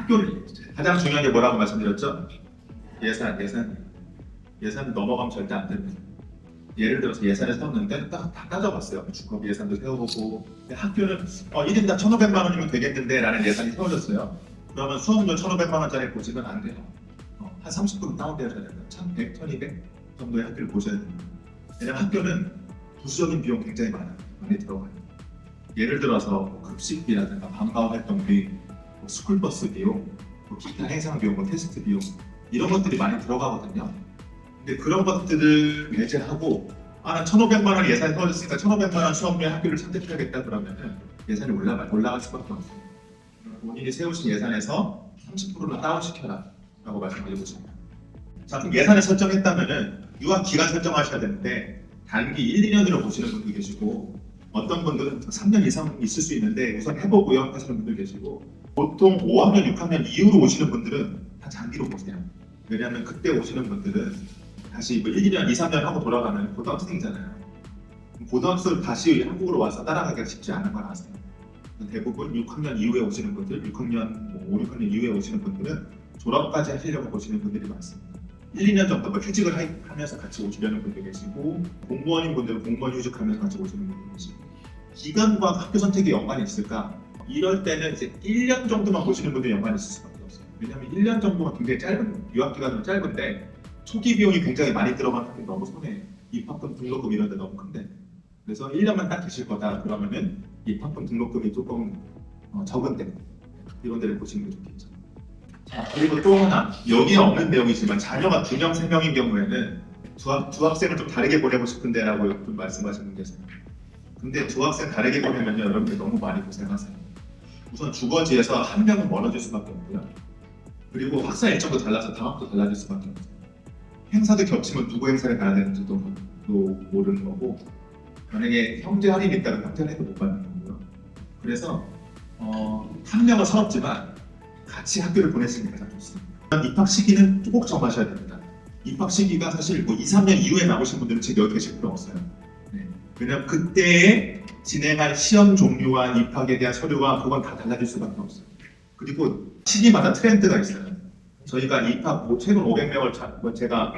학교를 가장 중요한 게 뭐라고 말씀드렸죠? 예산 넘어가면 절대 안 됩니다. 예를 들어서 예산을 세웠는데 다 따져봤어요. 주거 예산도 세워보고 근데 학교는 1인당 1,500만 원이면 되겠는데 라는 예산이 세워졌어요. 그러면 수업료 1,500만 원짜리 보시면 안 돼요. 한 30% 다운되어야 됩니다. 1,100, 1,200 정도의 학교를 보셔야 됩니다. 왜냐면 학교는 부수적인 비용 굉장히 많이 들어가요. 예를 들어서 뭐 급식비라든가 방과후 활동비, 뭐 스쿨버스 비용, 뭐 기타 행상 비용, 뭐 테스트 비용 이런 것들이 많이 들어가거든요. 근데 그런 것들을 배제하고 난 1,500만 원 예산이 떨어졌으니까 1,500만 원 수업료의 학교를 선택해야겠다 그러면은 예산이 올라갈 수밖에 없어요. 본인이 세우신 예산에서 30%를 다운시켜라 라고 말씀드리고 싶습니다. 자, 그럼 예산을 설정했다면은 유학 기간 설정하셔야 되는데 단기 1, 2년으로 보시는 분도 계시고 어떤 분들은 3년 이상 있을 수 있는데 우선 해보고요 하시는 분들 계시고 보통 5학년, 6학년 이후로 오시는 분들은 다 장기로 보세요. 왜냐하면 그때 오시는 분들은 다시 1, 2년, 2, 3년 하고 돌아가면 고등학생이잖아요. 고등학생을 다시 한국으로 와서 따라가기가 쉽지 않은 걸 아세요. 대부분 6학년 이후에 오시는 분들, 6학년, 5, 6학년 이후에 오시는 분들은 졸업까지 하시려고 보시는 분들이 많습니다. 1, 2년 정도 휴직을 하면서 같이 오시려는 분들 계시고 공무원인 분들은 공무원 휴직하면서 같이 오시는 분들 계시고 기간과 학교 선택에 연관이 있을까? 이럴 때는 이제 1년 정도만 보시는 분들이 연관이 있을 수밖에 없어요. 왜냐하면 1년 정도가 굉장히 짧은 유학 기간은 짧은데 초기 비용이 굉장히 많이 들어가는 게 너무 손해. 입학금, 등록금 이런 데 너무 큰데 그래서 1년만 딱 계실 거다 그러면은 입학금, 등록금이 조금 적은데 이런 데를 보시는 게 좋겠죠. 자, 그리고 또 하나 여기에 없는 내용이지만 자녀가 2명, 3명인 경우에는 두 학생을 좀 다르게 보내고 싶은데 라고 좀 말씀하시는 분 계세요. 근데 두 학생 다르게 보내면요 여러분들 너무 많이 고생하세요. 우선 주거지에서 한 명은 멀어질 수밖에 없고요. 그리고 학사 일정도 달라서 방학도 달라질 수밖에 없어요. 행사도 겹치면 누구 행사를 가야 되는지도 모르는 거고 만약에 형제 할인이 있다면 형제 할인도 못 받는 거고요. 그래서 한 명은 서럽지만 같이 학교를 보내시는 게 가장 좋습니다. 입학 시기는 꼭 정하셔야 됩니다. 입학 시기가 사실 2, 3년 이후에 나오신 분들은 지금 여기 계실 필요 없어요. 네. 왜냐하면 그때에 진행할 시험 종류와 입학에 대한 서류와 그건 다 달라질 수밖에 없어요. 그리고 시기마다 트렌드가 있어요. 저희가 입학 최근 500명을 제가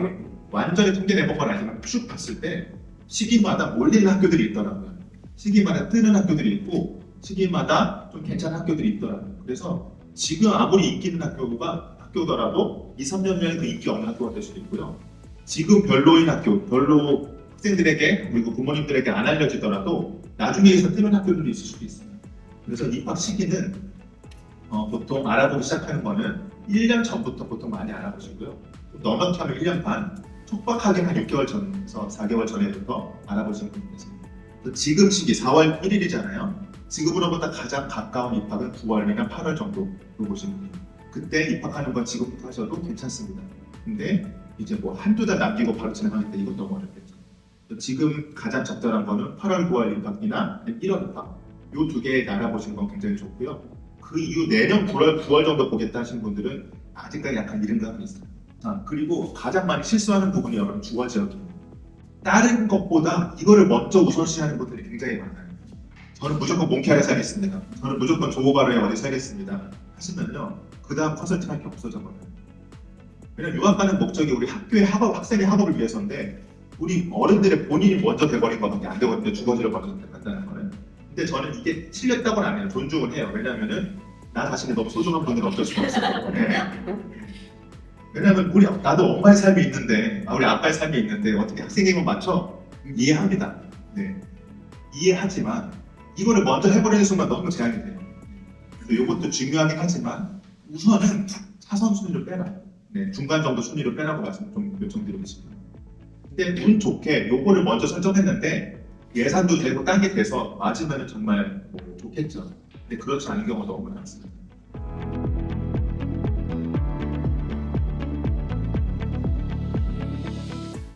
완전히 통계 내본 건 아니지만 쭉 봤을 때 시기마다 몰리는 학교들이 있더라고요. 시기마다 뜨는 학교들이 있고 시기마다 좀 괜찮은 학교들이 있더라고요. 그래서 지금 아무리 인기 있는 학교더라도 2, 3년 전에 그 인기 없는 학교가 될 수도 있고요. 지금 별로인 학교, 별로 학생들에게 그리고 부모님들에게 안 알려지더라도 나중에서 뜨는 학교들이 있을 수도 있어요. 그래서 입학 시기는 보통 알아보기 시작하는 거는 1년 전부터 보통 많이 알아보시고요. 넉넉히 하면 1년 반, 촉박하게 한 6개월 전에서 4개월 전에부터 알아보시는 분이 계십니다. 지금 시기 4월 1일이잖아요. 지금으로보다 가장 가까운 입학은 9월이나 8월 정도로 보시면 돼요. 그때 입학하는 건 지금부터 하셔도 괜찮습니다. 근데 이제 뭐 한두 달 남기고 바로 진행하니까 이건 너무 어렵겠죠. 지금 가장 적절한 거는 8월, 9월 입학이나 1월 입학 이 두 개 알아보시는 건 굉장히 좋고요. 그 이후 내년 9월, 9월 정도 보겠다 하시는 분들은 아직까지 약간 이른 감이 있어요. 그리고 가장 많이 실수하는 부분이 여러분 주거 지역이에요. 다른 것보다 이거를 먼저 우선시하는 분들이 굉장히 많아요. 저는 무조건 몽키아에 살겠습니다. 저는 무조건 조호바르에 어디 살겠습니다. 하시면요. 그 다음 컨설팅할 게 없어져버려요. 왜냐면 유학 가는 목적이 우리 학교의 학생의 학업을 위해서인데 우리 어른들의 본인이 먼저 돼버린 것밖에 안 되거든요. 주거지를 먼저 간다는 거는. 근데 저는 이게 틀렸다고는 안 해요. 존중을 해요. 왜냐면은 나 자신이 너무 소중한 분은 어쩔 수가 없어요. 네. 왜냐면 나도 엄마의 삶이 있는데 우리 아빠의 삶이 있는데 어떻게 학생임을 맞춰? 이해합니다. 네. 이해하지만 이거를 먼저 해버리는 순간 너무 제한이 돼요. 그래서 이것도 중요하긴 하지만 우선은 차선 순위를 빼라. 네, 중간 정도 순위를 빼라고 말씀 좀 요청드리고 싶어요. 근데 운 좋게 요거를 먼저 설정했는데 예산도 되고 딴 게 돼서 맞으면 정말 좋겠죠. 근데 그렇지 않은 경우가 너무 많습니다.